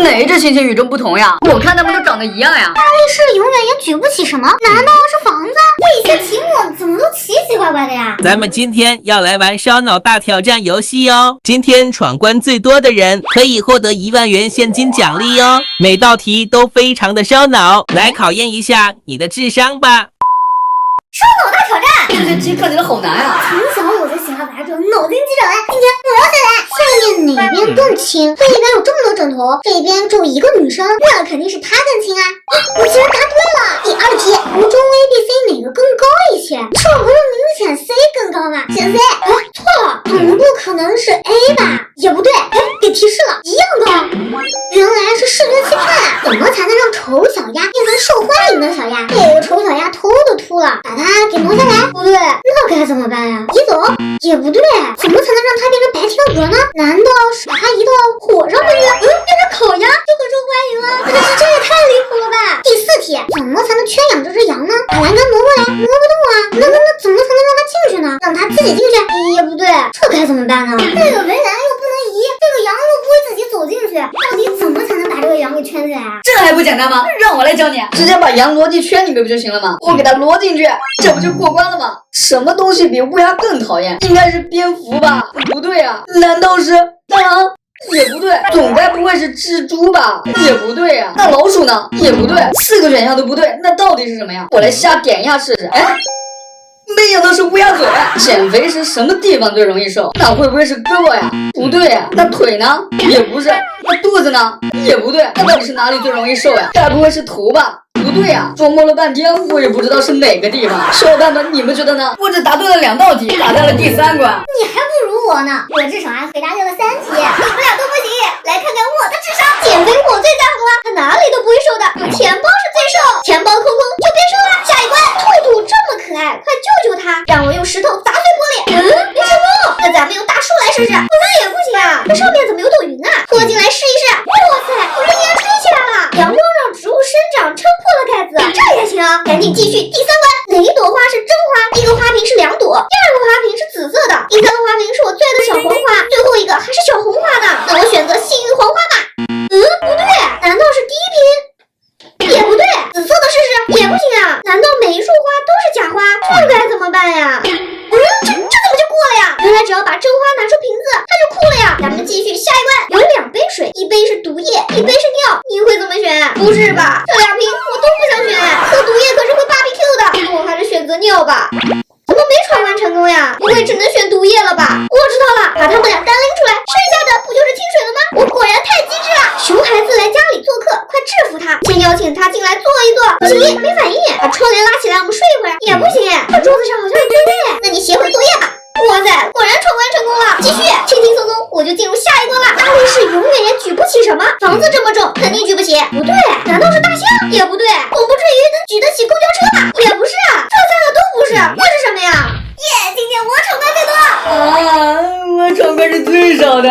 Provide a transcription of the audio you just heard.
哪只星星与众不同呀？我看他们都长得一样呀。大力士永远也举不起什么，难道是房子？这些题目怎么都奇奇怪怪的呀？咱们今天要来玩烧脑大挑战游戏哦。今天闯关最多的人可以获得1万元现金奖励哦。每道题都非常的烧脑，来考验一下你的智商吧。烧脑大挑战，这些题看起来好难啊！从小我就喜欢玩这种脑筋急转弯，今天我要再来。下面哪边更轻？这一边有这么多枕头，这一边只有一个女生，那肯定是她更轻啊！我竟然答对了。第二题，图中 A、B、C 哪个更高一些？这不是明显 C 更高吗？选 C。错了，总不可能是 A 吧？也不对，给提示了，一样高。原来是视觉欺骗啊！怎么才能让丑小鸭变成受欢迎的小鸭？这个丑小鸭偷都秃了，把它给挪下来，不对，那该怎么办呀？移走也不对，怎么才能让它变成白天鹅呢？难道是把它移到火上面去？变成烤鸭就很受欢迎了？但是这也太离谱了吧！第四题，怎么才能圈养这只羊呢？把栏杆挪过来，挪不动啊！那怎么才能让它进去呢？让它自己进去也不对，这该怎么办呢？这个围栏又不能移，这个羊又不会自己走进去，到底怎么才能把这个羊给圈起来啊？这还不简单吗？让我来教你，直接把羊挪进圈里面不就行了吗？我给它挪进去，这不就过关了吗？什么东西比乌鸦更讨厌？应该是蝙蝠吧？不对啊，难道是大狼？也不对，总该不会是蜘蛛吧？也不对啊，那老鼠呢？也不对，4个选项都不对，那到底是什么呀？我来瞎点一下试试。哎，没想到是乌鸦嘴。减肥时什么地方最容易瘦？那会不会是胳膊呀？不对呀，那腿呢？也不是。那肚子呢？也不对，那到底是哪里最容易瘦呀？该不会是头吧？不对呀，琢磨了半天，我也不知道是哪个地方。小伙伴们，你们觉得呢？我只答对了2道题，打在了第3关。你还不如我呢，我至少还回答对了3题，你们俩都不行。来看看我的智商，减肥我最在乎啊，他哪里都不会瘦的，钱包是最瘦，钱包空空就别瘦了。下一关，兔兔这么可爱，快救救他，让我用石头砸碎玻璃。没成功，那咱们用大树来试试，那也不行啊，这上面怎么有朵云啊？拖进来试一试。哇塞，我这烟吹起来了，阳光让植物生长撑破了盖子，这也行。赶紧继续第3关，哪一朵花是真花？一个花瓶是2朵，第2个花瓶是紫色的，第3个花瓶是我最爱的小黄花，最后一个还是小红花呢。那我选择幸运黄花吧。不对，难道是第1瓶？也不对，紫色的试试也不行啊。难道每一束花都是假花？这该怎么办呀？这怎么就过了呀？原来只要把真花拿出瓶子，它就酷了呀。咱们继续下一关，有2杯水，一杯是毒液，一杯是尿，你会怎么选？不是吧，这2瓶我都不想选，喝毒液可是会BBQ的，我还是选择尿吧。怎么没闯关成功呀？不会只能选毒液了吧？我知道了，把他们俩单拎出来，剩下的不就是清水了吗？我果然太机智了。熊孩子来家里做客，快制服他，先邀请他进来坐一坐。不行，没反应。把窗帘拉起来，我们睡一会儿。也不行，这桌子上好像有作业。那你写会作业吧。哇塞，果然闯关成功了！继续，轻轻松松我就进入下一关了。大力士永远也举不起什么，房子这么重，肯定举不起。不对，难道是大象？也不对，我不至于能举得起公交车吧？也不是啊，这3个都不是，会是什么呀？耶，今天我闯关最多。我闯关是最少的。